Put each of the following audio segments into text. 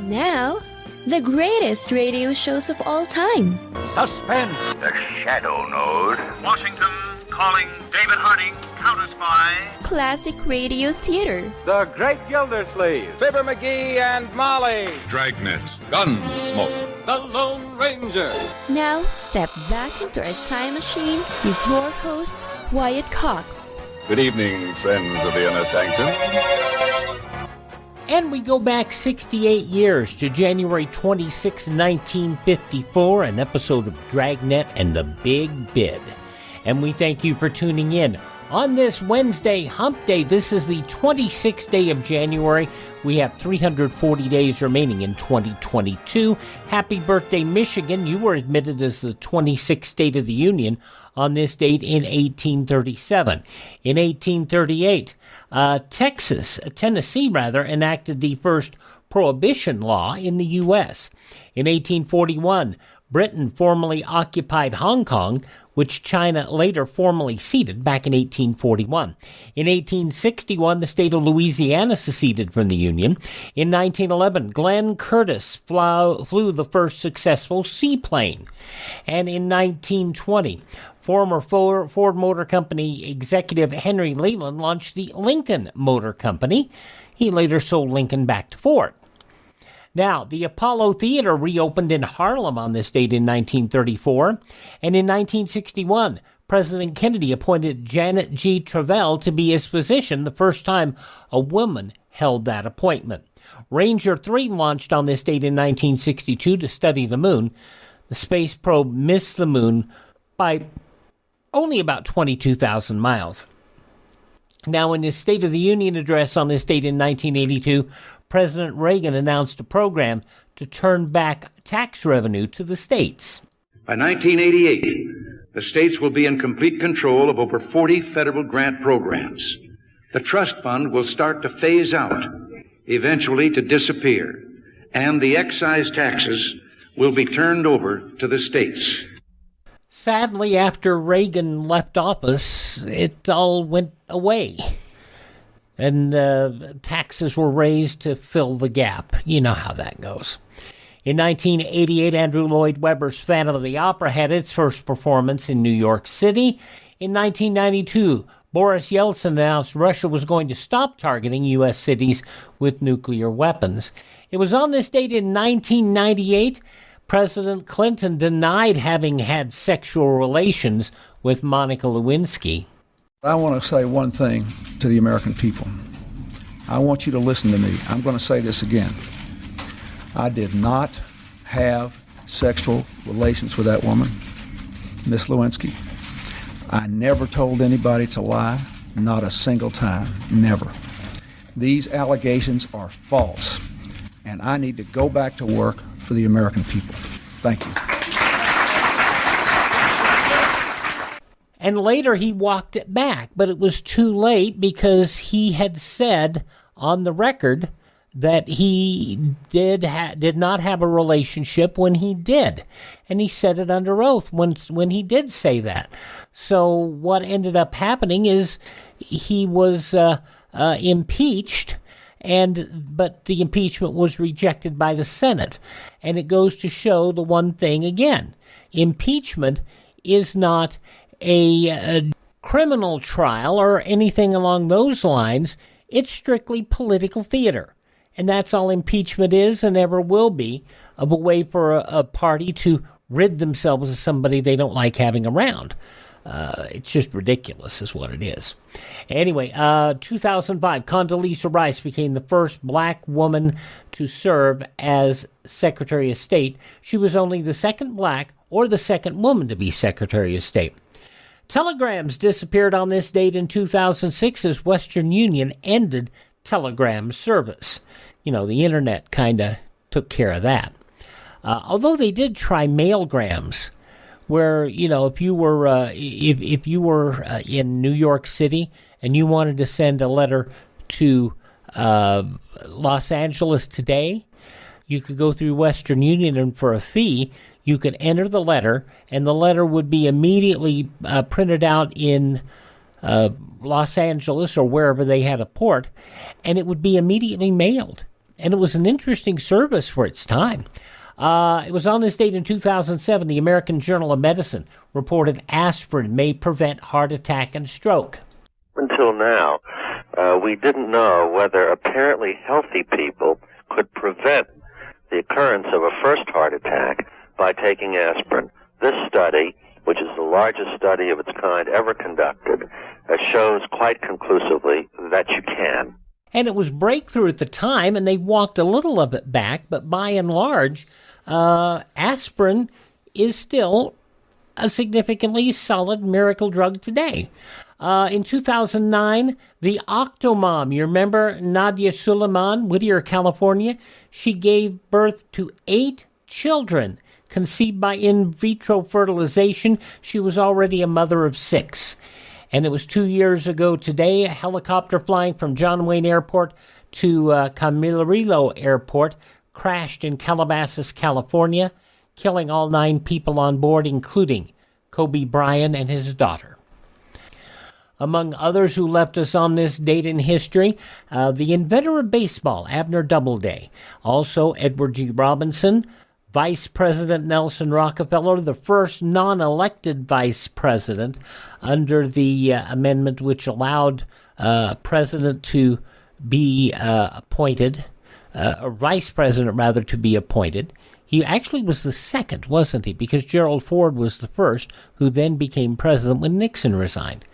Now, the greatest radio shows of all time. Suspense. The Shadow Node. Washington calling David Harding, Counter Spy. Classic radio theater. The Great Gildersleeve. Fibber McGee and Molly. Dragnet. Gunsmoke. The Lone Ranger. Now, step back into a time machine with your host, Wyatt Cox. Good evening, friends of the Inner Sanctum. And we go back 68 years to January 26, 1954, an episode of Dragnet and the Big Bid. And we thank you for tuning in. On this Wednesday, Hump Day, this is the 26th day of January. We have 340 days remaining in 2022. Happy birthday, Michigan. You were admitted as the 26th state of the Union on this date in 1837. In 1838, Tennessee enacted the first prohibition law in the U.S. In 1841, Britain formally occupied Hong Kong, which China later formally ceded back in 1841. In 1861, the state of Louisiana seceded from the Union. In 1911, Glenn Curtiss flew the first successful seaplane. And in 1920, former Ford Motor Company executive Henry Leland launched the Lincoln Motor Company. He later sold Lincoln back to Ford. Now, the Apollo Theater reopened in Harlem on this date in 1934, and in 1961, President Kennedy appointed Janet G. Travell to be his physician, the first time a woman held that appointment. Ranger 3 launched on this date in 1962 to study the moon. The space probe missed the moon by only about 22,000 miles. Now, in his State of the Union address on this date in 1982, President Reagan announced a program to turn back tax revenue to the states. By 1988, the states will be in complete control of over 40 federal grant programs. The trust fund will start to phase out, eventually to disappear, and the excise taxes will be turned over to the states. Sadly, after Reagan left office, it all went away. And taxes were raised to fill the gap. You know how that goes. In 1988, Andrew Lloyd Webber's Phantom of the Opera had its first performance in New York City. In 1992, Boris Yeltsin announced Russia was going to stop targeting U.S. cities with nuclear weapons. It was on this date in 1998, President Clinton denied having had sexual relations with Monica Lewinsky. I want to say one thing to the American people. I want you to listen to me. I'm going to say this again. I did not have sexual relations with that woman, Miss Lewinsky. I never told anybody to lie, not a single time, never. These allegations are false, and I need to go back to work for the American people. Thank you. And later he walked it back, but it was too late because he had said on the record that he did not have a relationship when he did. And he said it under oath when he did say that. So what ended up happening is he was impeached, but the impeachment was rejected by the Senate. And it goes to show the one thing again. Impeachment is not a criminal trial or anything along those lines. It's strictly political theater. And that's all impeachment is and ever will be, of a way for a party to rid themselves of somebody they don't like having around. It's just ridiculous is what it is. Anyway, 2005, Condoleezza Rice became the first black woman to serve as Secretary of State. She was only the second black or the second woman to be Secretary of State. Telegrams disappeared on this date in 2006 as Western Union ended telegram service. You know, the internet kind of took care of that. Although they did try mailgrams, where, you know, if you were in New York City and you wanted to send a letter to Los Angeles today, you could go through Western Union, and for a fee, you could enter the letter, and the letter would be immediately printed out in Los Angeles or wherever they had a port, and it would be immediately mailed. and it was an interesting service for its time. It was on this date in 2007, the American Journal of Medicine reported aspirin may prevent heart attack and stroke. Until now, we didn't know whether apparently healthy people could prevent the occurrence of a first heart attack by taking aspirin. This study, which is the largest study of its kind ever conducted, shows quite conclusively that you can. And it was breakthrough at the time, and they walked a little of it back, but by and large, aspirin is still a significantly solid miracle drug today. In 2009, the Octomom, you remember Nadia Suleiman, Whittier, California? She gave birth to 8 children conceived by in vitro fertilization. She was already a mother of 6. And it was 2 years ago today, a helicopter flying from John Wayne Airport to Camarillo Airport crashed in Calabasas, California, killing all 9 people on board, including Kobe Bryant and his daughter. Among others who left us on this date in history, the inventor of baseball, Abner Doubleday. Also, Edward G. Robinson, Vice President Nelson Rockefeller, the first non-elected vice president under the amendment which allowed a president to be appointed, or vice president rather, to be appointed. He actually was the second, wasn't he? Because Gerald Ford was the first, who then became president when Nixon resigned.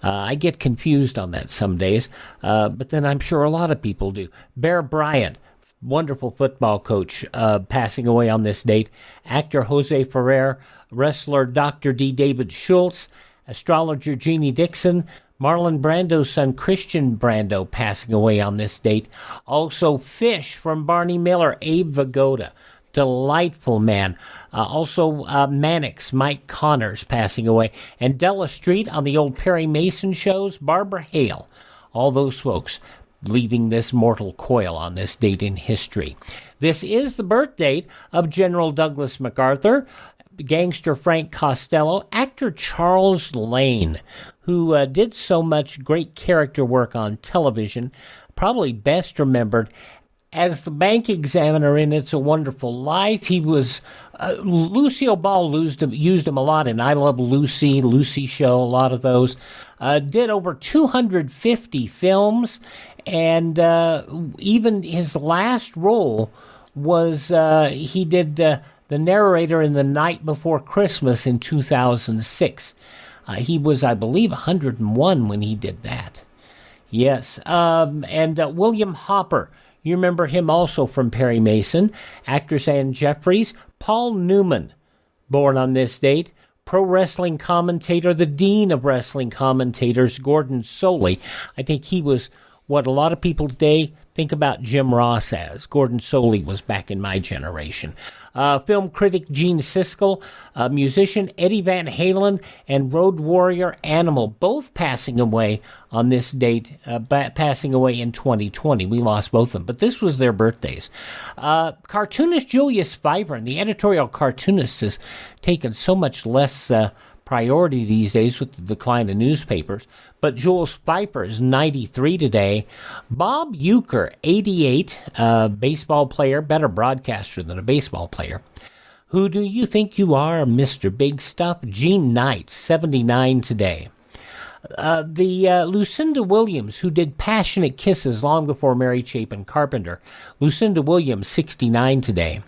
I get confused on that some days, but then I'm sure a lot of people do. Bear Bryant, wonderful football coach, passing away on this date. Actor Jose Ferrer, wrestler Dr. D. David Schultz, astrologer Jeannie Dixon, Marlon Brando's son Christian Brando passing away on this date. Also Fish from Barney Miller, Abe Vigoda. Delightful man. Also Mannix, Mike Connors passing away. And Della Street on the old Perry Mason shows, Barbara Hale. All those folks leaving this mortal coil on this date in history. This is the birth date of General Douglas MacArthur, gangster Frank Costello, actor Charles Lane, who did so much great character work on television, probably best remembered as the bank examiner in It's a Wonderful Life. He was, Lucille Ball used him a lot in I Love Lucy, Lucy Show, a lot of those. Did over 250 films, and even his last role was he did the narrator in The Night Before Christmas in 2006. He was, I believe, 101 when he did that. Yes, and William Hopper. You remember him also from Perry Mason. Actor Ann Jeffries. Paul Newman, born on this date. Pro wrestling commentator, the dean of wrestling commentators, Gordon Soley. I think he was what a lot of people today think about Jim Ross as. Gordon Soley was back in my generation. Film critic Gene Siskel, musician Eddie Van Halen, and road warrior Animal, both passing away on this date, passing away in 2020. We lost both of them, but this was their birthdays. Cartoonist Julius Pfeiffer, and the editorial cartoonist has taken so much less priority these days with the decline of newspapers, but Jules Pfeiffer is 93 today. Bob Uecker, 88, baseball player, better broadcaster than a baseball player. Who do you think you are, Mr. Big Stuff? Gene Knight, 79 today. Lucinda Williams, who did Passionate Kisses long before Mary Chapin Carpenter. Lucinda Williams, 69 today.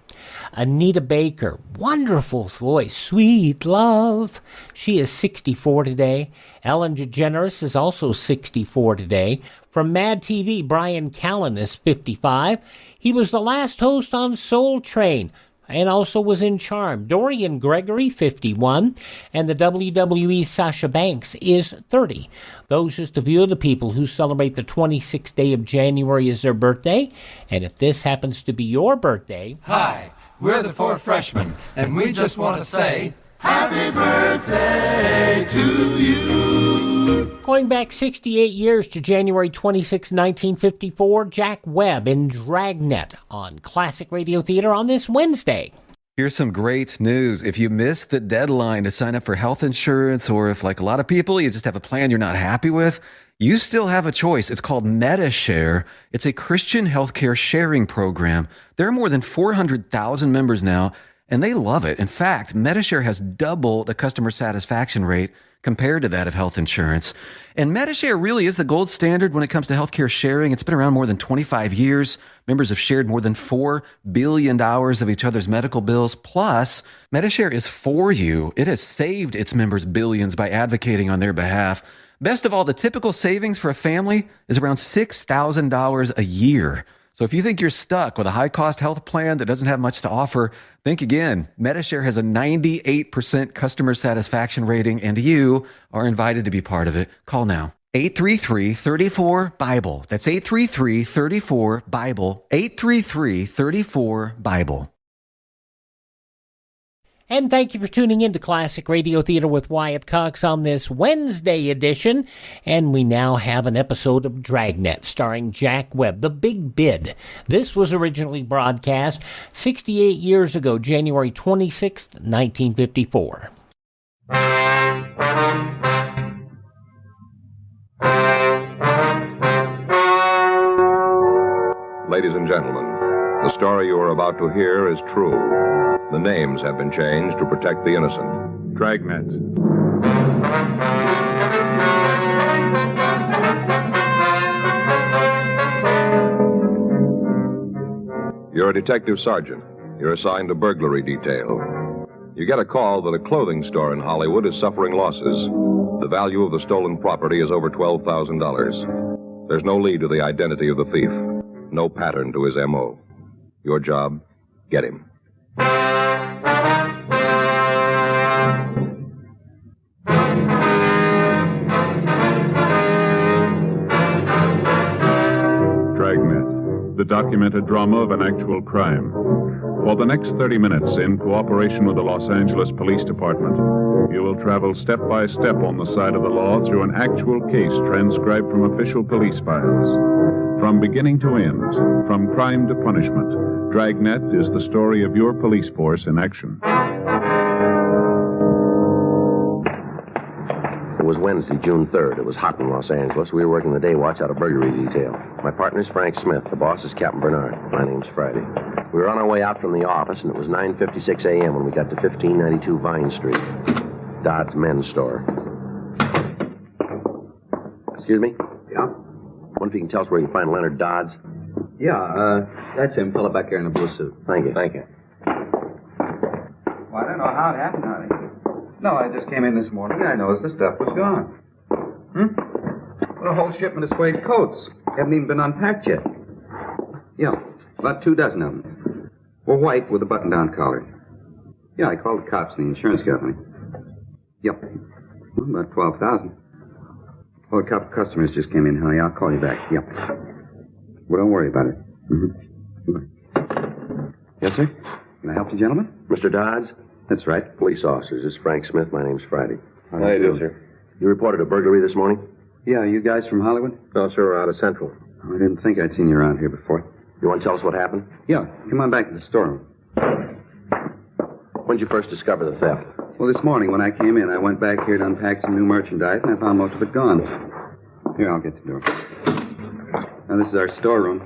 Anita Baker, wonderful voice, sweet love. She is 64 today. Ellen DeGeneres is also 64 today. From Mad TV, Brian Callen is 55. He was the last host on Soul Train and also was in Charm. Dorian Gregory, 51. And the WWE Sasha Banks is 30. Those just a few of the people who celebrate the 26th day of January as their birthday. And if this happens to be your birthday... Hi, we're the 4 freshmen, and we just want to say, Happy birthday to you! Going back 68 years to January 26, 1954, Jack Webb in Dragnet on Classic Radio Theater on this Wednesday. Here's some great news. If you missed the deadline to sign up for health insurance, or if, like a lot of people, you just have a plan you're not happy with, you still have a choice. It's called MediShare. It's a Christian healthcare sharing program. There are more than 400,000 members now, and they love it. In fact, MediShare has double the customer satisfaction rate compared to that of health insurance. And MediShare really is the gold standard when it comes to healthcare sharing. It's been around more than 25 years. Members have shared more than $4 billion of each other's medical bills. Plus, MediShare is for you. It has saved its members billions by advocating on their behalf. Best of all, the typical savings for a family is around $6,000 a year. So if you think you're stuck with a high-cost health plan that doesn't have much to offer, think again. MediShare has a 98% customer satisfaction rating, and you are invited to be part of it. Call now. 833-34-BIBLE. That's 833-34-BIBLE. 833-34-BIBLE. And thank you for tuning in to Classic Radio Theater with Wyatt Cox on this Wednesday edition. And we now have an episode of Dragnet starring Jack Webb, The Big Bid. This was originally broadcast 68 years ago, January 26th, 1954. Ladies and gentlemen, the story you are about to hear is true. The names have been changed to protect the innocent. Dragnet. You're a detective sergeant. You're assigned to burglary detail. You get a call that a clothing store in Hollywood is suffering losses. The value of the stolen property is over $12,000. There's no lead to the identity of the thief. No pattern to his M.O. Your job, get him. Dragnet, the documented drama of an actual crime. For the next 30 minutes, in cooperation with the Los Angeles Police Department, you will travel step by step on the side of the law through an actual case transcribed from official police files. From beginning to end, from crime to punishment, Dragnet is the story of your police force in action. It was Wednesday, June 3rd. It was hot in Los Angeles. We were working the day watch out of burglary detail. My partner's Frank Smith. The boss is Captain Bernard. My name's Friday. We were on our way out from the office, and it was 9:56 a.m. when we got to 1592 Vine Street, Dodd's men's store. Excuse me? Yeah? Wonder if you can tell us where you can find Leonard Dodds? Yeah, that's him. Fella back there in the blue suit. Thank you. Thank you. Well, I don't know how it happened, honey. No, I just came in this morning and I noticed the stuff was gone. Well, a whole shipment of suede coats. Haven't even been unpacked yet. Yeah, about 24 of them. Were white with a button-down collar. Yeah, I called the cops and the insurance company. Yep. Well, about 12,000. Well, a couple customers just came in, honey. I'll call you back. Yep. Well, don't worry about it. Goodbye. Yes, sir? Can I help you, gentlemen? Mr. Dodds? That's right. Police officers. This is Frank Smith. My name's Friday. How do you do, sir? You reported a burglary this morning? Yeah, you guys from Hollywood? No, sir. We're out of Central. I didn't think I'd seen you around here before. You want to tell us what happened? Yeah, come on back to the storeroom. When did you first discover the theft? Well, this morning when I came in, I went back here to unpack some new merchandise, and I found most of it gone. Here, I'll get the door. Now, this is our storeroom.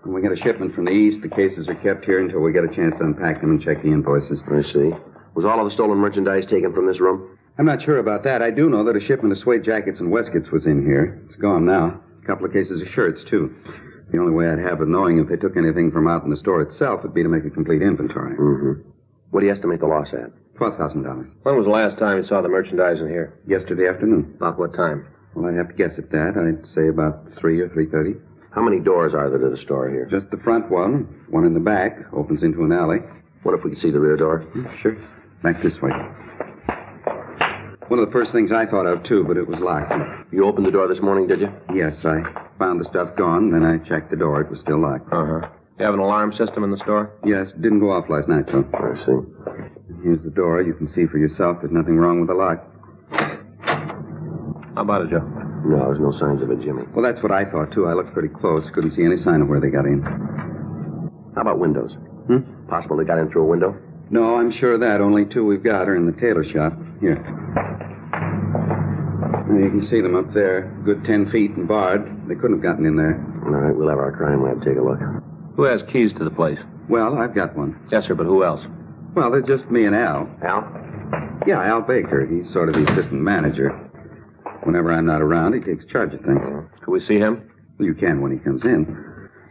When we get a shipment from the east, the cases are kept here until we get a chance to unpack them and check the invoices. I see. Was all of the stolen merchandise taken from this room? I'm not sure about that. I do know that a shipment of suede jackets and waistcoats was in here. It's gone now. A couple of cases of shirts, too. The only way I'd have of knowing if they took anything from out in the store itself would be to make a complete inventory. Mm-hmm. What do you estimate the loss at? $12,000. When was the last time you saw the merchandise in here? Yesterday afternoon. About what time? Well, I'd have to guess at that. I'd say about 3 or 3:30. How many doors are there to the store here? Just the front one. One in the back. Opens into an alley. What if we could see the rear door? Sure. Back this way. One of the first things I thought of, too, but it was locked. You opened the door this morning, did you? Yes, I found the stuff gone, then I checked the door. It was still locked. Uh-huh. You have an alarm system in the store? Yes, didn't go off last night, though. I see. Here's the door. You can see for yourself there's nothing wrong with the lock. How about it, Joe? No, there's no signs of it, Jimmy. Well, that's what I thought, too. I looked pretty close. Couldn't see any sign of where they got in. How about windows? Possible they got in through a window? No, I'm sure of that. Only 2 we've got are in the tailor shop. Here. You can see them up there. Good 10 feet and barred. They couldn't have gotten in there. All right, we'll have our crime lab take a look. Who has keys to the place? Well, I've got one. Yes, sir, but who else? Well, they're just me and Al. Al? Yeah, Al Baker. He's sort of the assistant manager. Whenever I'm not around, he takes charge of things. Can we see him? Well, you can when he comes in.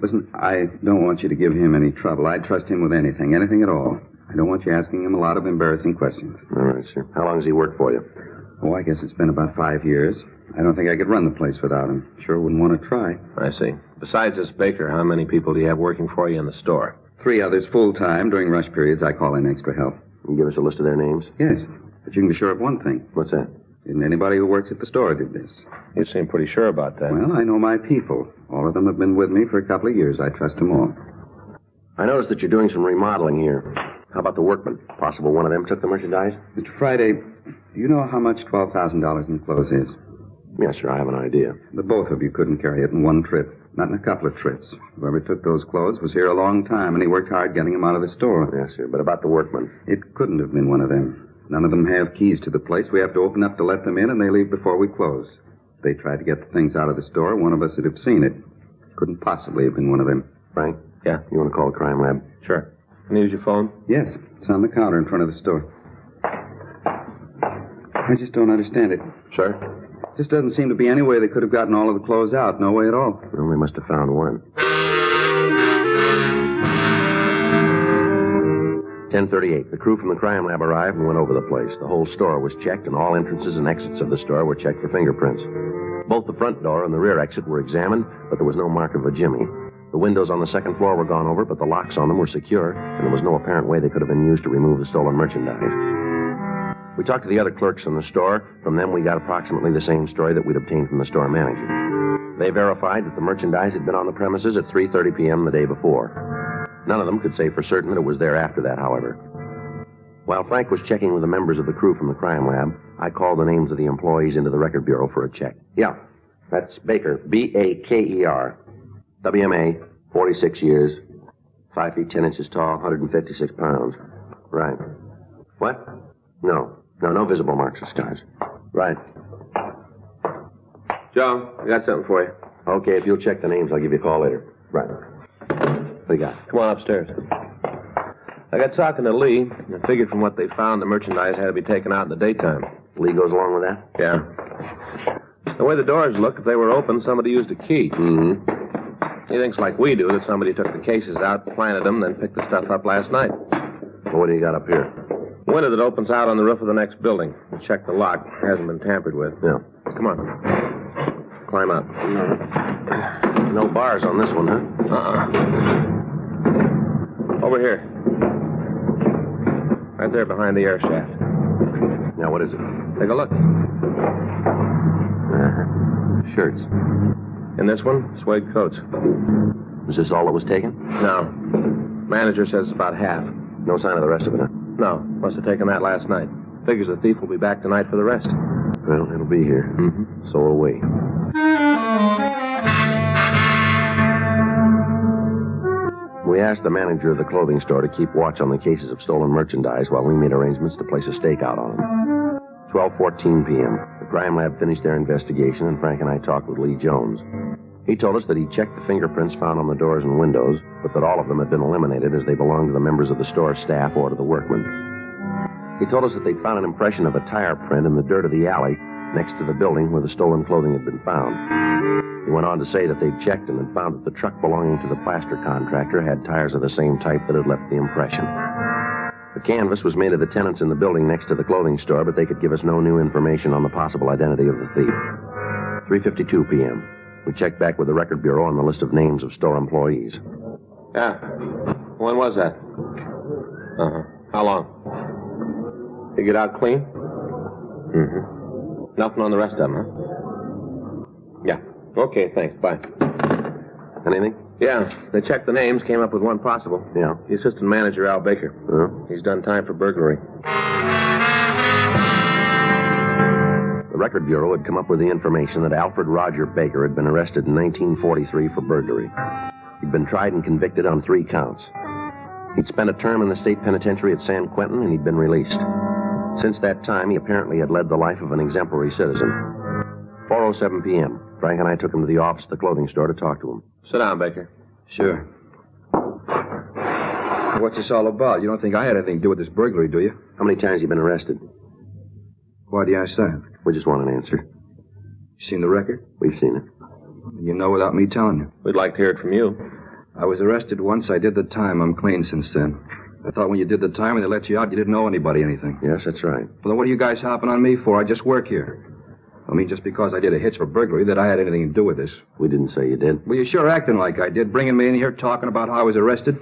Listen, I don't want you to give him any trouble. I'd trust him with anything at all. I don't want you asking him a lot of embarrassing questions. All right, sir. How long has he worked for you? Oh, I guess it's been about 5 years. I don't think I could run the place without him. Sure wouldn't want to try. I see. Besides this Baker, how many people do you have working for you in the store? 3 others full-time. During rush periods, I call in extra help. Can you give us a list of their names? Yes, but you can be sure of one thing. What's that? Isn't anybody who works at the store did this. You seem pretty sure about that. Well, I know my people. All of them have been with me for a couple of years. I trust them all. I noticed that you're doing some remodeling here. How about the workmen? Possible one of them took the merchandise? Mr. Friday, do you know how much $12,000 in clothes is? Yes, sir, I have an idea. The both of you couldn't carry it in one trip. Not in a couple of trips. Whoever took those clothes was here a long time, and he worked hard getting them out of the store. Yes, sir, but about the workmen? It couldn't have been one of them. None of them have keys to the place. We have to open up to let them in, and they leave before we close. If they tried to get the things out of the store, one of us would have seen it. Couldn't possibly have been one of them. Frank? Yeah? You want to call the crime lab? Sure. Can you use your phone? Yes. It's on the counter in front of the store. I just don't understand it. Sir? Just doesn't seem to be any way they could have gotten all of the clothes out. No way at all. Well, they must have found one. 10:38. The crew from the crime lab arrived and went over the place. The whole store was checked, and all entrances and exits of the store were checked for fingerprints. Both the front door and the rear exit were examined, but there was no mark of a jimmy. The windows on the second floor were gone over, but the locks on them were secure, and there was no apparent way they could have been used to remove the stolen merchandise. We talked to the other clerks in the store. From them, we got approximately the same story that we'd obtained from the store manager. They verified that the merchandise had been on the premises at 3:30 p.m. the day before. None of them could say for certain that it was there after that, however. While Frank was checking with the members of the crew from the crime lab, I called the names of the employees into the record bureau for a check. Yeah, that's Baker, B-A-K-E-R. WMA, 46 years, 5 feet 10 inches tall, 156 pounds. Right. What? No, no visible marks or scars. Right. Joe, I got something for you. Okay, if you'll check the names, I'll give you a call later. Right. What do you got? Come on upstairs. I got talking to Lee, and I figured from what they found, the merchandise had to be taken out in the daytime. Lee goes along with that? Yeah. The way the doors look, if they were open, somebody used a key. Mm-hmm. He thinks like we do, that somebody took the cases out, planted them, then picked the stuff up last night. Well, what do you got up here? Window that opens out on the roof of the next building. Check the lock. Hasn't been tampered with. Yeah. Come on. Climb up. No bars on this one, huh? Over here. Right there behind the air shaft. Now, what is it? Take a look. Shirts. In this one, suede coats. Was this all that was taken? No. Manager says it's about half. No sign of the rest of it, huh? No. Must have taken that last night. Figures the thief will be back tonight for the rest. Well, it'll be here. Mm-hmm. So will we. We asked the manager of the clothing store to keep watch on the cases of stolen merchandise while we made arrangements to place a stakeout on them. 12:14 p.m. The crime lab finished their investigation, and Frank and I talked with Lee Jones. He told us that he checked the fingerprints found on the doors and windows, but that all of them had been eliminated as they belonged to the members of the store staff or to the workmen. He told us that they'd found an impression of a tire print in the dirt of the alley next to the building where the stolen clothing had been found. He went on to say that they'd checked and had found that the truck belonging to the plaster contractor had tires of the same type that had left the impression. The canvas was made of the tenants in the building next to the clothing store, but they could give us no new information on the possible identity of the thief. 3:52 p.m. We checked back with the record bureau on the list of names of store employees. Yeah. When was that? Uh-huh. How long? You get out clean? Mm-hmm. Nothing on the rest of them, huh? Yeah. Okay, thanks. Bye. Anything? Yeah. They checked the names, came up with one possible. Yeah. The assistant manager, Al Baker. He's done time for burglary. The record bureau had come up with the information that Alfred Roger Baker had been arrested in 1943 for burglary. He'd been tried and convicted on 3 counts. He'd spent a term in the state penitentiary at San Quentin, and he'd been released. Since that time, he apparently had led the life of an exemplary citizen. 4:07 p.m. Frank and I took him to the office of the clothing store to talk to him. Sit down, Baker. Sure. What's this all about? You don't think I had anything to do with this burglary, do you? How many times have you been arrested? Why do you ask that? We just want an answer. You seen the record? We've seen it. You know without me telling you. We'd like to hear it from you. I was arrested once. I did the time. I'm clean since then. I thought when you did the time and they let you out, you didn't owe anybody anything. Yes, that's right. Well, then what are you guys hopping on me for? I just work here. I mean, just because I did a hitch for burglary, that I had anything to do with this. We didn't say you did. Well, you're sure acting like I did, bringing me in here talking about how I was arrested.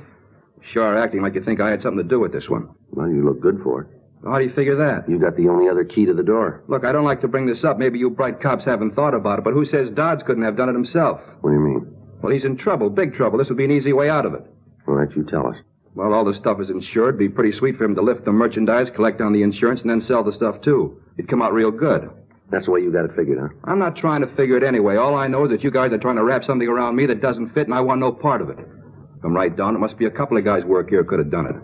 Sure acting like you think I had something to do with this one. Well, you look good for it. How do you figure that? You got the only other key to the door. Look, I don't like to bring this up. Maybe you bright cops haven't thought about it, but who says Dodds couldn't have done it himself? What do you mean? Well, he's in trouble, big trouble. This would be an easy way out of it. All right, you tell us. Well, all the stuff is insured. It'd be pretty sweet for him to lift the merchandise, collect on the insurance, and then sell the stuff, too. It'd come out real good. That's the way you got it figured, huh? I'm not trying to figure it anyway. All I know is that you guys are trying to wrap something around me that doesn't fit, and I want no part of it. If I'm right, Don, it must be a couple of guys' work here could have done it.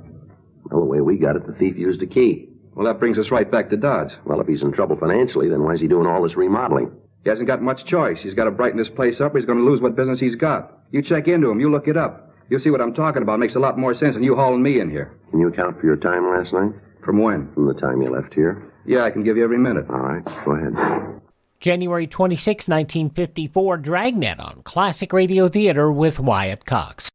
Well, the way we got it, the thief used a key. Well, that brings us right back to Dodds. Well, if he's in trouble financially, then why is he doing all this remodeling? He hasn't got much choice. He's got to brighten this place up or he's going to lose what business he's got. You check into him. You look it up. You'll see what I'm talking about. It makes a lot more sense than you hauling me in here. Can you account for your time last night? From when? From the time you left here. Yeah, I can give you every minute. All right, go ahead. January 26, 1954, Dragnet on Classic Radio Theater with Wyatt Cox.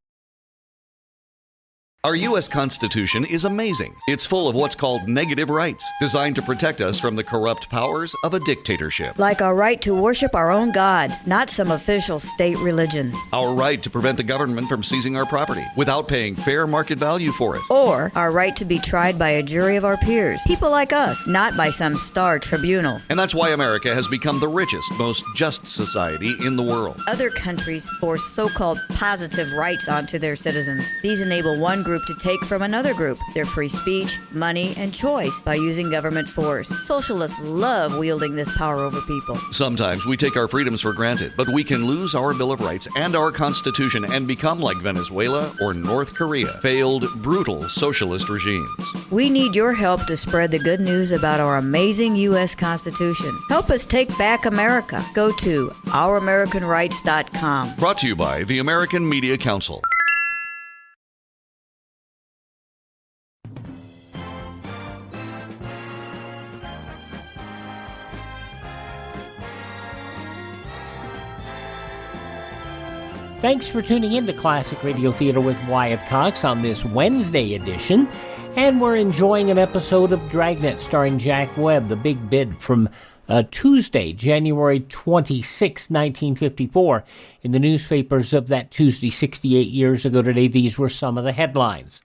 Our U.S. Constitution is amazing. It's full of what's called negative rights, designed to protect us from the corrupt powers of a dictatorship. Like our right to worship our own God, not some official state religion. Our right to prevent the government from seizing our property without paying fair market value for it. Or our right to be tried by a jury of our peers, people like us, not by some star tribunal. And that's why America has become the richest, most just society in the world. Other countries force so-called positive rights onto their citizens. These enable one group to take from another group their free speech, money, and choice by using government force. Socialists love wielding this power over people. Sometimes we take our freedoms for granted, but we can lose our Bill of Rights and our Constitution and become like Venezuela or North Korea, failed, brutal socialist regimes. We need your help to spread the good news about our amazing U.S. Constitution. Help us take back America. Go to ouramericanrights.com. Brought to you by the American Media Council. Thanks for tuning in to Classic Radio Theater with Wyatt Cox on this Wednesday edition. And we're enjoying an episode of Dragnet starring Jack Webb, The Big Bid, from Tuesday, January 26, 1954. In the newspapers of that Tuesday, 68 years ago today, these were some of the headlines.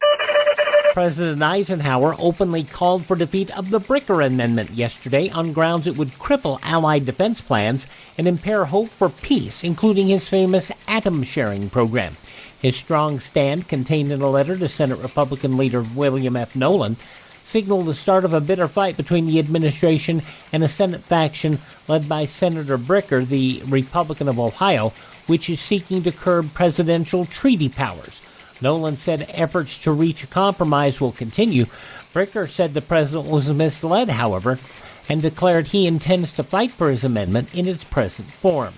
President Eisenhower openly called for defeat of the Bricker Amendment yesterday on grounds it would cripple Allied defense plans and impair hope for peace, including his famous atom-sharing program. His strong stand, contained in a letter to Senate Republican leader William F. Nolan, signaled the start of a bitter fight between the administration and a Senate faction led by Senator Bricker, the Republican of Ohio, which is seeking to curb presidential treaty powers. Nolan said efforts to reach a compromise will continue. Bricker said the president was misled, however, and declared he intends to fight for his amendment in its present form.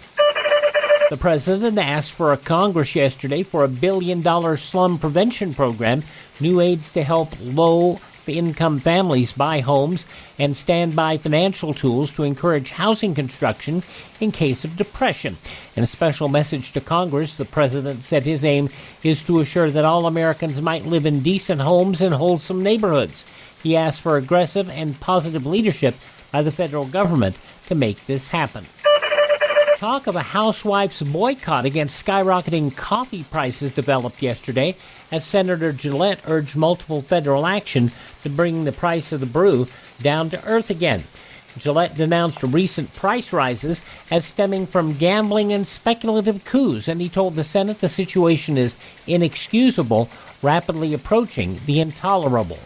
The president asked for a Congress yesterday for a $1 billion slum prevention program, new aids to help low-income families buy homes, and standby financial tools to encourage housing construction in case of depression. In a special message to Congress, the president said his aim is to assure that all Americans might live in decent homes and wholesome neighborhoods. He asked for aggressive and positive leadership by the federal government to make this happen. Talk of a housewife's boycott against skyrocketing coffee prices developed yesterday as Senator Gillette urged multiple federal action to bring the price of the brew down to earth again. Gillette denounced recent price rises as stemming from gambling and speculative coups, and he told the Senate the situation is inexcusable, rapidly approaching the intolerable.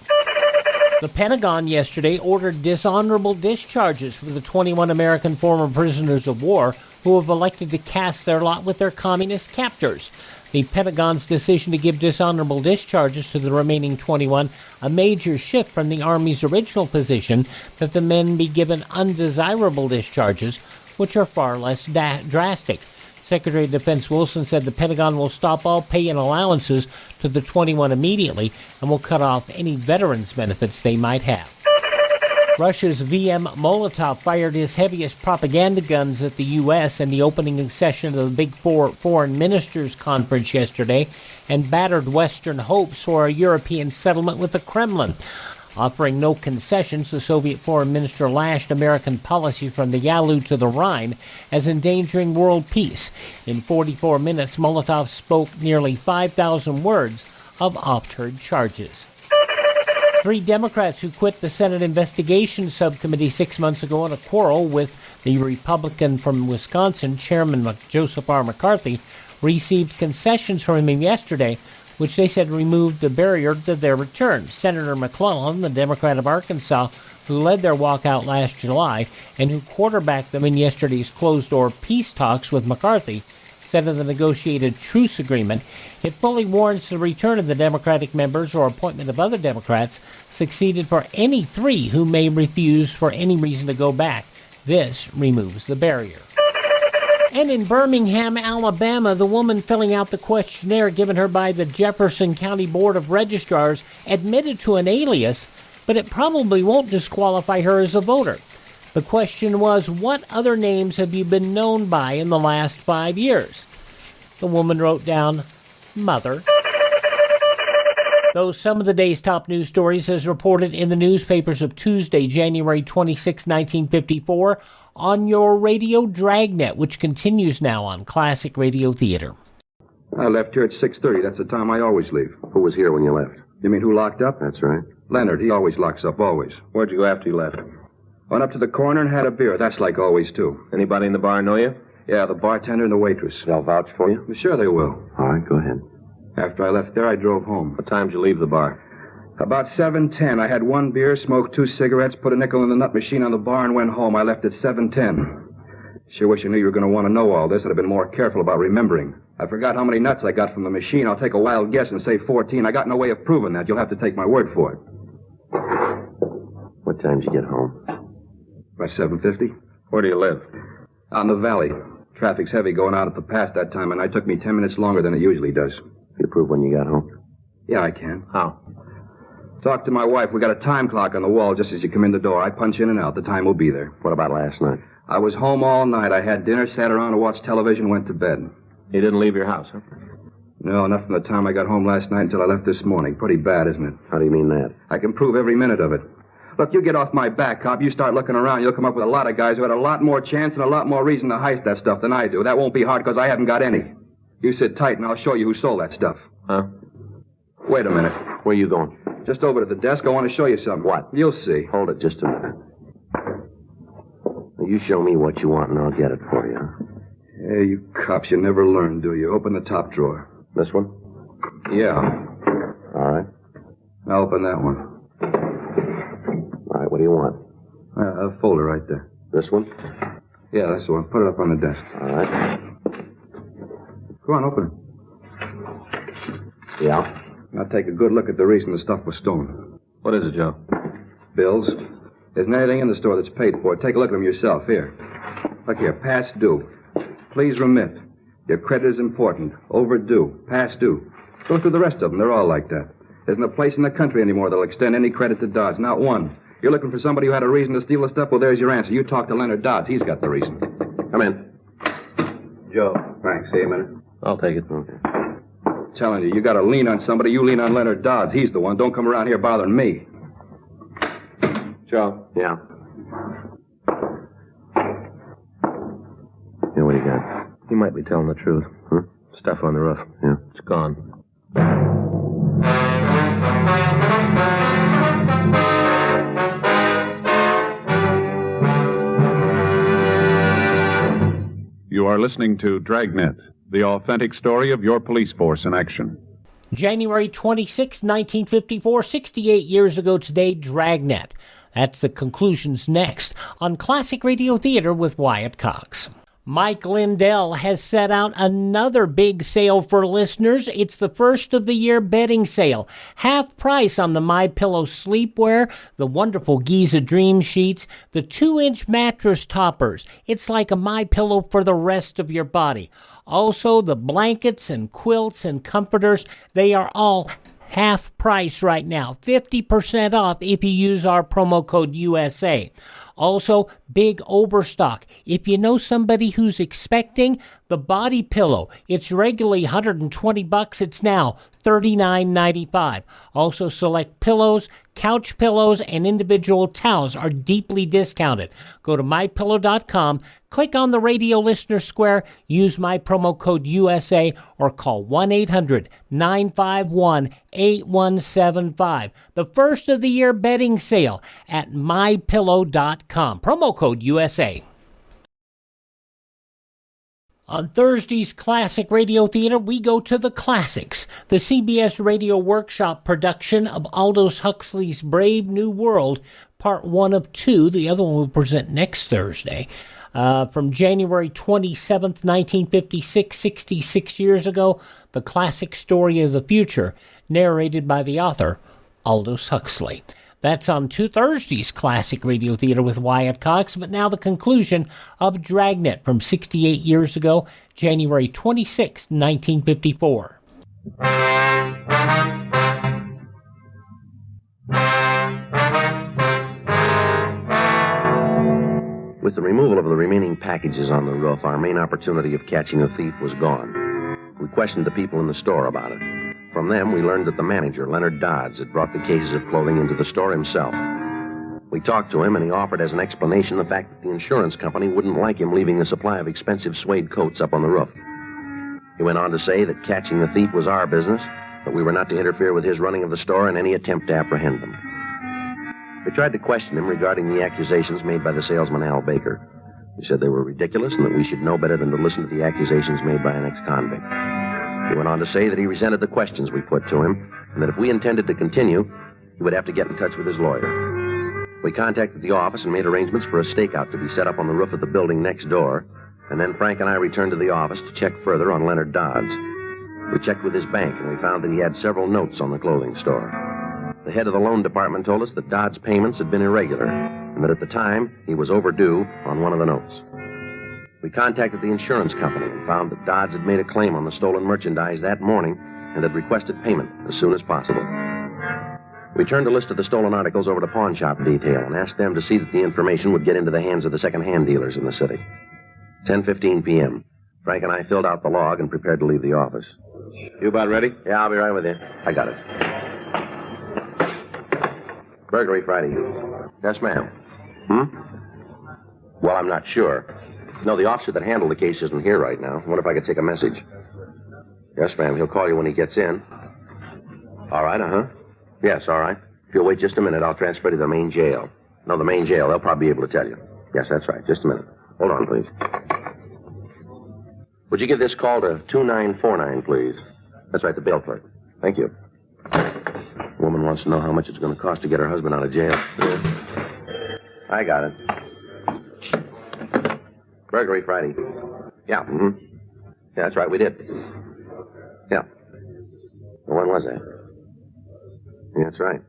The Pentagon yesterday ordered dishonorable discharges for the 21 American former prisoners of war who have elected to cast their lot with their communist captors. The Pentagon's decision to give dishonorable discharges to the remaining 21, a major shift from the Army's original position that the men be given undesirable discharges, which are far less drastic. Secretary of Defense Wilson said the Pentagon will stop all pay and allowances to the 21 immediately and will cut off any veterans' benefits they might have. Russia's VM Molotov fired his heaviest propaganda guns at the U.S. in the opening session of the Big Four Foreign Ministers Conference yesterday and battered Western hopes for a European settlement with the Kremlin. Offering no concessions, the Soviet foreign minister lashed American policy from the Yalu to the Rhine as endangering world peace. In 44 minutes, Molotov spoke nearly 5,000 words of oft-heard charges. 3 Democrats who quit the Senate Investigation Subcommittee 6 months ago in a quarrel with the Republican from Wisconsin, Chairman Joseph R. McCarthy, received concessions from him yesterday, which they said removed the barrier to their return. Senator McClellan, the Democrat of Arkansas, who led their walkout last July and who quarterbacked them in yesterday's closed-door peace talks with McCarthy, said of the negotiated truce agreement, it fully warrants the return of the Democratic members or appointment of other Democrats succeeded for any 3 who may refuse for any reason to go back. This removes the barrier. And in Birmingham, Alabama, the woman filling out the questionnaire given her by the Jefferson County Board of Registrars admitted to an alias, but it probably won't disqualify her as a voter. The question was, what other names have you been known by in the last 5 years? The woman wrote down, Mother. Those some of the day's top news stories as reported in the newspapers of Tuesday, January 26, 1954, on your radio Dragnet, which continues now on Classic Radio Theater. I left here at 6:30. That's the time I always leave. Who was here when you left? You mean who locked up? That's right. Leonard. He always locks up, always. Where'd you go after you left? Went up to the corner and had a beer. That's like always, too. Anybody in the bar know you? Yeah, the bartender and the waitress. They'll vouch for you? Sure they will. All right, go ahead. After I left there, I drove home. What time did you leave the bar? About 7:10. I had 1 beer, smoked 2 cigarettes, put a nickel in the nut machine on the bar, and went home. I left at 7:10. Sure wish I knew you were going to want to know all this. I'd have been more careful about remembering. I forgot how many nuts I got from the machine. I'll take a wild guess and say 14. I got no way of proving that. You'll have to take my word for it. What time did you get home? By 7:50. Where do you live? Out in the valley. Traffic's heavy going out at the pass that time, and it took me 10 minutes longer than it usually does. You prove when you got home? Yeah, I can. How? Talk to my wife. We got a time clock on the wall just as you come in the door. I punch in and out. The time will be there. What about last night? I was home all night. I had dinner, sat around and watched television, went to bed. You didn't leave your house, huh? No, not from the time I got home last night until I left this morning. Pretty bad, isn't it? How do you mean that? I can prove every minute of it. Look, you get off my back, cop. You start looking around, you'll come up with a lot of guys who had a lot more chance and a lot more reason to heist that stuff than I do. That won't be hard because I haven't got any. You sit tight and I'll show you who sold that stuff. Huh? Wait a minute. Where are you going? Just over to the desk. I want to show you something. What? You'll see. Hold it just a minute. Now, you show me what you want and I'll get it for you. Hey, you cops, you never learn, do you? Open the top drawer. This one? Yeah. All right. I'll open that one. All right, what do you want? A folder right there. This one? Yeah, that's the one. Put it up on the desk. All right. Go on, open it. Yeah? Now take a good look at the reason the stuff was stolen. What is it, Joe? Bills. There isn't anything in the store that's paid for. Take a look at them yourself. Here. Look here. Past due. Please remit. Your credit is important. Overdue. Past due. Go through the rest of them. They're all like that. There isn't a place in the country anymore that'll extend any credit to Dodds. Not one. You're looking for somebody who had a reason to steal the stuff? Well, there's your answer. You talk to Leonard Dodds. He's got the reason. Come in. Joe. Thanks. See a minute. I'll take it. Okay. Telling you, you got to lean on somebody. You lean on Leonard Dodds. He's the one. Don't come around here bothering me. Joe. Yeah. Yeah, what do you got? He might be telling the truth. Huh? Stuff on the roof. Yeah. It's gone. You are listening to Dragnet, the authentic story of your police force in action. January 26, 1954, 68 years ago today, Dragnet. That's the conclusions next on Classic Radio Theater with Wyatt Cox. Mike Lindell has set out another big sale for listeners. It's the first of the year bedding sale. Half price on the MyPillow sleepwear, the wonderful Giza Dream Sheets, the 2-inch mattress toppers. It's like a MyPillow for the rest of your body. Also, the blankets and quilts and comforters, they are all half price right now. 50% off if you use our promo code USA. Also, big overstock. If you know somebody who's expecting, the body pillow, it's regularly $120. It's now $39.95. Also, select pillows, couch pillows, and individual towels are deeply discounted. Go to MyPillow.com, click on the radio listener square, use my promo code USA, or call 1-800-951-8175. The first of the year bedding sale at MyPillow.com. Promo code USA. On Thursday's Classic Radio Theater, we go to the classics. The CBS Radio Workshop production of Aldous Huxley's Brave New World, part 1 of 2. The other one will present next Thursday. From January 27th, 1956, 66 years ago, the classic story of the future, narrated by the author, Aldous Huxley. That's on Thursday's Classic Radio Theater with Wyatt Cox, but now the conclusion of Dragnet from 68 years ago, January 26, 1954. With the removal of the remaining packages on the roof, our main opportunity of catching a thief was gone. We questioned the people in the store about it. From them, we learned that the manager, Leonard Dodds, had brought the cases of clothing into the store himself. We talked to him, and he offered as an explanation the fact that the insurance company wouldn't like him leaving a supply of expensive suede coats up on the roof. He went on to say that catching the thief was our business, but we were not to interfere with his running of the store and any attempt to apprehend them. We tried to question him regarding the accusations made by the salesman Al Baker. He said they were ridiculous and that we should know better than to listen to the accusations made by an ex-convict. He went on to say that he resented the questions we put to him, and that if we intended to continue, he would have to get in touch with his lawyer. We contacted the office and made arrangements for a stakeout to be set up on the roof of the building next door, and then Frank and I returned to the office to check further on Leonard Dodds. We checked with his bank, and we found that he had several notes on the clothing store. The head of the loan department told us that Dodds' payments had been irregular, and that at the time he was overdue on one of the notes. We contacted the insurance company and found that Dodds had made a claim on the stolen merchandise that morning and had requested payment as soon as possible. We turned a list of the stolen articles over to Pawn Shop Detail and asked them to see that the information would get into the hands of the second-hand dealers in the city. 10:15 p.m. Frank and I filled out the log and prepared to leave the office. You about ready? Yeah, I'll be right with you. I got it. Burglary Friday. Yes, ma'am. Well, I'm not sure. No, the officer that handled the case isn't here right now. I wonder if I could take a message. Yes, ma'am. He'll call you when he gets in. All right, Yes, all right. If you'll wait just a minute, I'll transfer you to the main jail. No, the main jail. They'll probably be able to tell you. Yes, that's right. Just a minute. Hold on, please. Would you give this call to 2949, please? That's right, the bail clerk. Thank you. Woman wants to know how much it's going to cost to get her husband out of jail. I got it. Burglary Friday. Yeah, Yeah, that's right, we did. Yeah. Well, when was that? Yeah, that's right.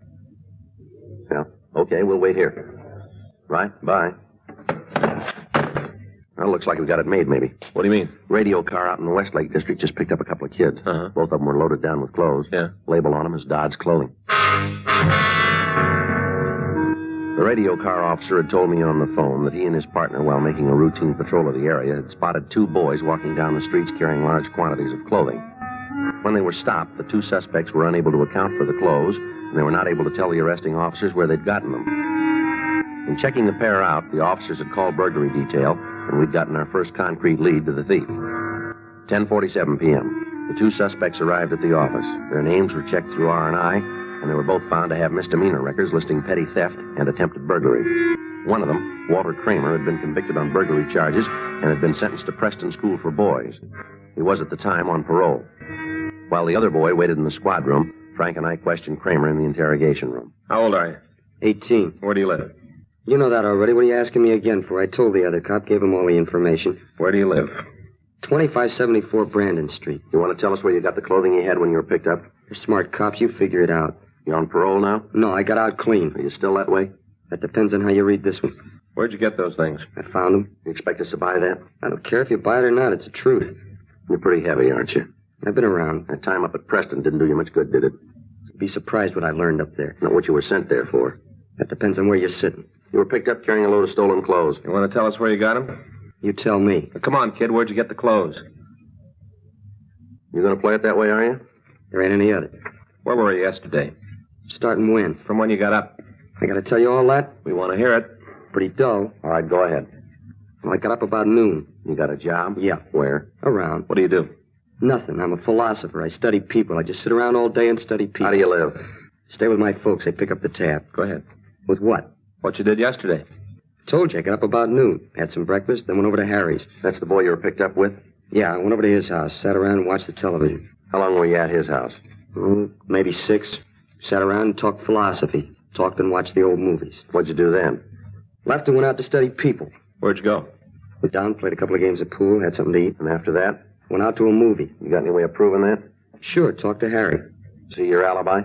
Yeah. Okay, we'll wait here. Right, bye. Well, looks like we got it made, maybe. What do you mean? Radio car out in the Westlake district just picked up a couple of kids. Both of them were loaded down with clothes. Yeah. Label on them is Dodds Clothing. The radio car officer had told me on the phone that he and his partner, while making a routine patrol of the area, had spotted two boys walking down the streets carrying large quantities of clothing. When they were stopped, the two suspects were unable to account for the clothes, and they were not able to tell the arresting officers where they'd gotten them. In checking the pair out, the officers had called burglary detail, and we'd gotten our first concrete lead to the thief. 10:47 p.m. The two suspects arrived at the office. Their names were checked through R&I, and they were both found to have misdemeanor records listing petty theft and attempted burglary. One of them, Walter Kramer, had been convicted on burglary charges and had been sentenced to Preston School for Boys. He was at the time on parole. While the other boy waited in the squad room, Frank and I questioned Kramer in the interrogation room. How old are you? 18. Where do you live? You know that already. What are you asking me again for? I told the other cop, gave him all the information. Where do you live? 2574 Brandon Street. You want to tell us where you got the clothing you had when you were picked up? You're smart cops. You figure it out. You on parole now? No, I got out clean. Are you still that way? That depends on how you read this one. Where'd you get those things? I found them. You expect us to buy that? I don't care if you buy it or not. It's the truth. You're pretty heavy, aren't you? I've been around. That time up at Preston didn't do you much good, did it? You'd be surprised what I learned up there. Not what you were sent there for. That depends on where you're sitting. You were picked up carrying a load of stolen clothes. You want to tell us where you got them? You tell me. Now, come on, kid. Where'd you get the clothes? You going to play it that way, are you? There ain't any other. Where were you yesterday? Starting when? From when you got up. I got to tell you all that? We want to hear it. Pretty dull. All right, go ahead. Well, I got up about noon. You got a job? Yeah. Where? Around. What do you do? Nothing. I'm a philosopher. I study people. I just sit around all day and study people. How do you live? Stay with my folks. They pick up the tab. Go ahead. With what? What you did yesterday. Told you. I got up about noon. Had some breakfast, then went over to Harry's. That's the boy you were picked up with? Yeah, I went over to his house. Sat around and watched the television. How long were you at his house? Maybe 6. Sat around and talked philosophy. Talked and watched the old movies. What'd you do then? Left and went out to study people. Where'd you go? Went down, played a couple of games of pool, had something to eat. And after that? Went out to a movie. You got any way of proving that? Sure, talked to Harry. See your alibi?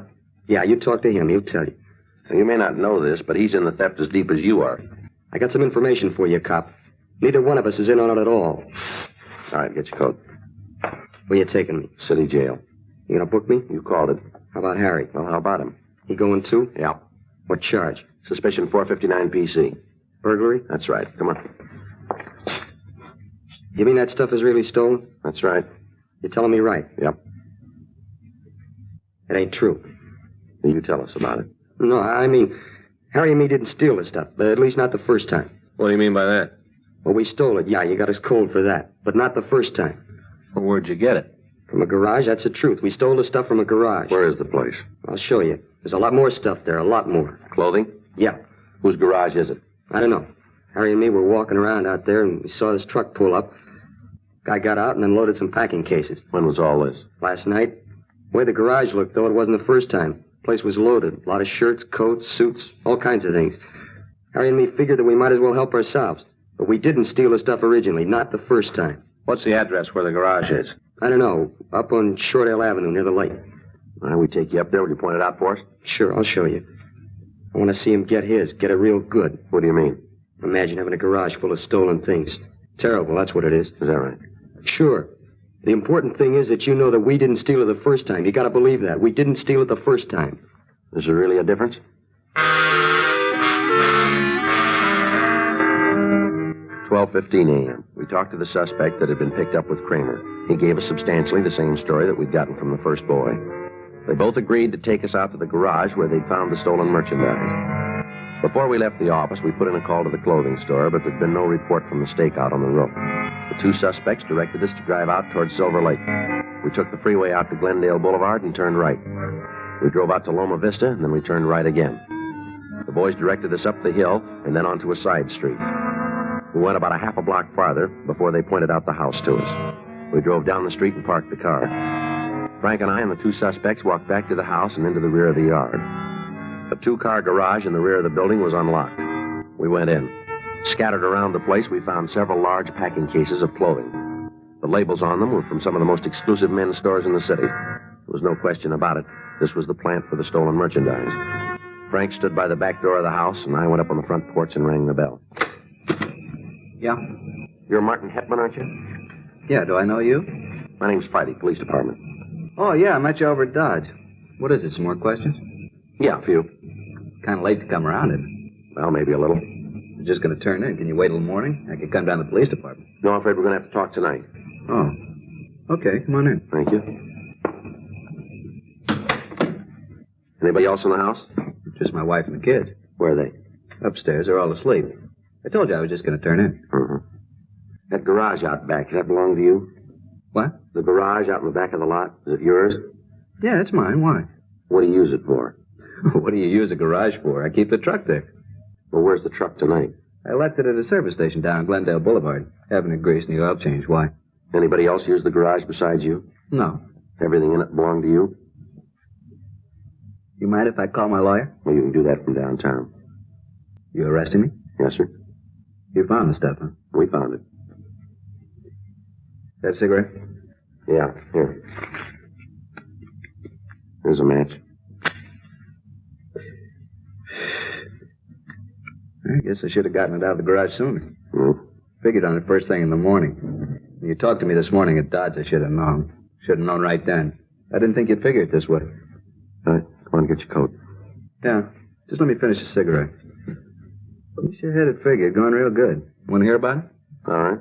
Yeah, you talk to him. He'll tell you. Now, you may not know this, but he's in the theft as deep as you are. I got some information for you, cop. Neither one of us is in on it at all. All right, get your coat. Where you taking me? City jail. You gonna book me? You called it. How about Harry? Well, how about him? He going too? Yeah. What charge? Suspicion 459 PC. Burglary? That's right. Come on. You mean that stuff is really stolen? That's right. You're telling me right? Yep. It ain't true. You tell us about it. No, I mean, Harry and me didn't steal the stuff, but at least not the first time. What do you mean by that? Well, we stole it, yeah, you got us cold for that, but not the first time. Well, where'd you get it? From a garage, that's the truth. We stole the stuff from a garage. Where is the place? I'll show you. There's a lot more stuff there, a lot more. Clothing? Yeah. Whose garage is it? I don't know. Harry and me were walking around out there, and we saw this truck pull up. Guy got out and unloaded some packing cases. When was all this? Last night. The way the garage looked, though, it wasn't the first time. The place was loaded. A lot of shirts, coats, suits, all kinds of things. Harry and me figured that we might as well help ourselves. But we didn't steal the stuff originally, not the first time. What's the address where the garage is? I don't know. Up on Shortdale Avenue near the lake. All right, we take you up there. Will you point it out for us? Sure, I'll show you. I want to see him get his. Get it real good. What do you mean? Imagine having a garage full of stolen things. Terrible, that's what it is. Is that right? Sure. The important thing is that you know that we didn't steal it the first time. You gotta believe that. We didn't steal it the first time. Is there really a difference? 12:15 a.m. We talked to the suspect that had been picked up with Kramer. He gave us substantially the same story that we'd gotten from the first boy. They both agreed to take us out to the garage where they'd found the stolen merchandise. Before we left the office, we put in a call to the clothing store, but there'd been no report from the stakeout on the roof. The two suspects directed us to drive out toward Silver Lake. We took the freeway out to Glendale Boulevard and turned right. We drove out to Loma Vista, and then we turned right again. The boys directed us up the hill and then onto a side street. We went about a half a block farther before they pointed out the house to us. We drove down the street and parked the car. Frank and I and the two suspects walked back to the house and into the rear of the yard. The two-car garage in the rear of the building was unlocked. We went in. Scattered around the place, we found several large packing cases of clothing. The labels on them were from some of the most exclusive men's stores in the city. There was no question about it. This was the plant for the stolen merchandise. Frank stood by the back door of the house, and I went up on the front porch and rang the bell. Yeah? You're Martin Hetman, aren't you? Yeah, do I know you? My name's Friday, police department. Oh, yeah, I met you over at Dodge. What is it, some more questions? Yeah, a few. Kind of late to come around it. Well, maybe a little. You're just going to turn in. Can you wait till the morning? I could come down to the police department. No, I'm afraid we're going to have to talk tonight. Oh. Okay, come on in. Thank you. Anybody else in the house? Just my wife and the kids. Where are they? Upstairs. They're all asleep. I told you I was just going to turn in. Mm-hmm. That garage out back, does that belong to you? What? The garage out in the back of the lot, is it yours? Yeah, it's mine. Why? What do you use it for? What do you use a garage for? I keep the truck there. Well, where's the truck tonight? I left it at a service station down on Glendale Boulevard. Having it greased and the oil change. Why? Anybody else use the garage besides you? No. Everything in it belonged to you? You mind if I call my lawyer? Well, you can do that from downtown. You arresting me? Yes, sir. You found the stuff, huh? We found it. That cigarette? Yeah, here. Here's a match. I guess I should have gotten it out of the garage sooner. Hmm? Figured on it first thing in the morning. When you talked to me this morning at Dodds, I should have known. Should have known right then. I didn't think you'd figure it this way. All right, come on, get your coat. Yeah, just let me finish the cigarette. You sure had it figured. Going real good. Want to hear about it? All right.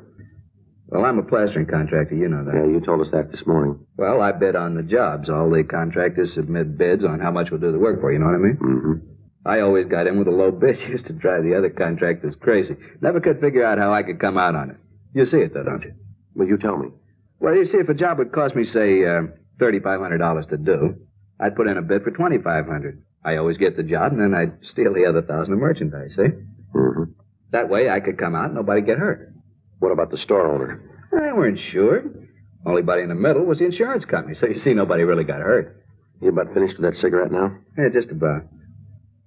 Well, I'm a plastering contractor. You know that. Yeah, you told us that this morning. Well, I bid on the jobs. All the contractors submit bids on how much we'll do the work for. You know what I mean? Mm-hmm. I always got in with a low bid. Used to drive the other contractors crazy. Never could figure out how I could come out on it. You see it, though, don't you? Well, you tell me. Well, you see, if a job would cost me, say, $3,500 to do, I'd put in a bid for $2,500. I always get the job, and then I'd steal the other $1,000 of merchandise, see? Mm-hmm. That way I could come out and nobody get hurt. What about the store owner? They weren't insured. Only body in the middle was the insurance company, so you see, nobody really got hurt. You about finished with that cigarette now? Yeah, just about.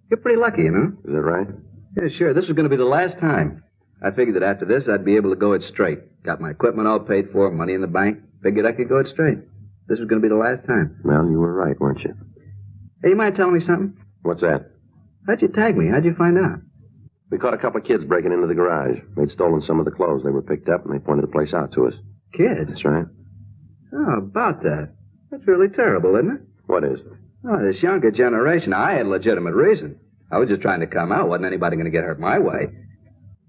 You're pretty lucky, you know? Is that right? Yeah, sure. This was going to be the last time. I figured that after this, I'd be able to go it straight. Got my equipment all paid for, money in the bank. Figured I could go it straight. This was going to be the last time. Well, you were right, weren't you? Hey, you mind telling me something? What's that? How'd you tag me? How'd you find out? We caught a couple of kids breaking into the garage. They'd stolen some of the clothes. They were picked up, and they pointed the place out to us. Kids? That's right. Oh, about that. That's really terrible, isn't it? What is? Oh, this younger generation. I had legitimate reason. I was just trying to come out. Wasn't anybody going to get hurt my way.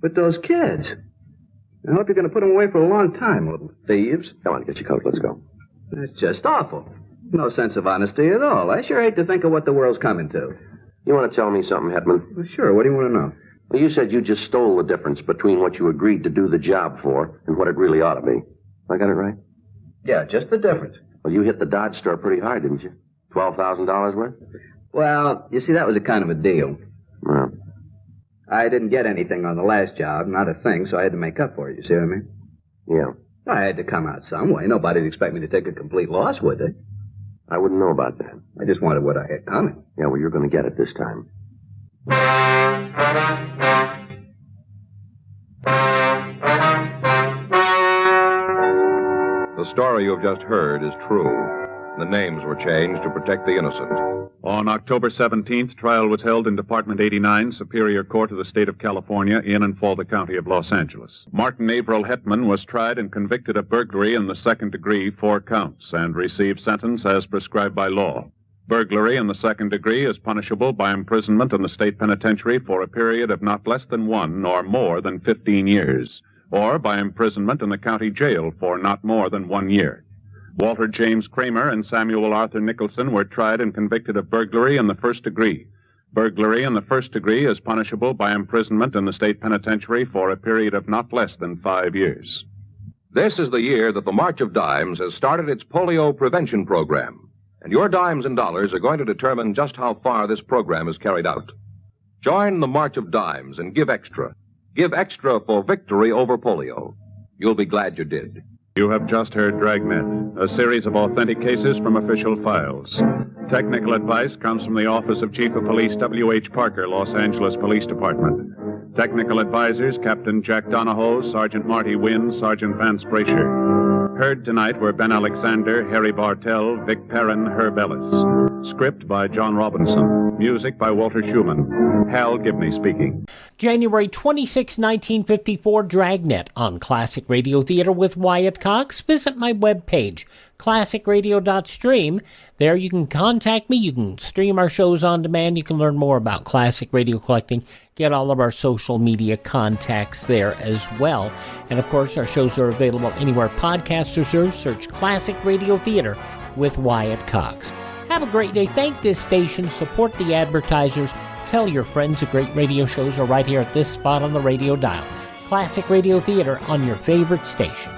But those kids. I hope you're going to put them away for a long time, little thieves. Come on, get your coat. Let's go. That's just awful. No sense of honesty at all. I sure hate to think of what the world's coming to. You want to tell me something, Hetman? Well, sure. What do you want to know? Well, you said you just stole the difference between what you agreed to do the job for and what it really ought to be. I got it right? Yeah, just the difference. Well, you hit the Dodge store pretty hard, didn't you? $12,000 worth? Well, you see, that was a kind of a deal. Well. I didn't get anything on the last job, not a thing, so I had to make up for it, you see what I mean? Yeah. I had to come out some way. Nobody'd expect me to take a complete loss, would they? I wouldn't know about that. I just wanted what I had coming. Yeah, well, you're going to get it this time. The story you have just heard is true. The names were changed to protect the innocent. On October 17th, trial was held in Department 89, Superior Court of the State of California, in and for the County of Los Angeles. Martin Averill Hetman was tried and convicted of burglary in the second degree, 4 counts, and received sentence as prescribed by law. Burglary in the second degree is punishable by imprisonment in the state penitentiary for a period of not less than 1 nor more than 15 years, or by imprisonment in the county jail for not more than 1 year. Walter James Kramer and Samuel Arthur Nicholson were tried and convicted of burglary in the first degree. Burglary in the first degree is punishable by imprisonment in the state penitentiary for a period of not less than 5 years. This is the year that the March of Dimes has started its polio prevention program. And your dimes and dollars are going to determine just how far this program is carried out. Join the March of Dimes and give extra. Give extra for victory over polio. You'll be glad you did. You have just heard Dragnet, a series of authentic cases from official files. Technical advice comes from the Office of Chief of Police W.H. Parker, Los Angeles Police Department. Technical advisors, Captain Jack Donahoe, Sergeant Marty Wynn, Sergeant Vance Brasher. Heard tonight were Ben Alexander, Harry Bartell, Vic Perrin, Herb Ellis. Script by John Robinson. Music by Walter Schumann. Hal Gibney speaking. January 26, 1954, Dragnet on Classic Radio Theater with Wyatt Cox. Visit my webpage, classicradio.stream. There you can contact me. You can stream our shows on demand. You can learn more about classic radio collecting. Get all of our social media contacts there as well. And, of course, our shows are available anywhere podcasts are served. Search Classic Radio Theater with Wyatt Cox. Have a great day. Thank this station. Support the advertisers. Tell your friends the great radio shows are right here at this spot on the radio dial. Classic Radio Theater on your favorite station.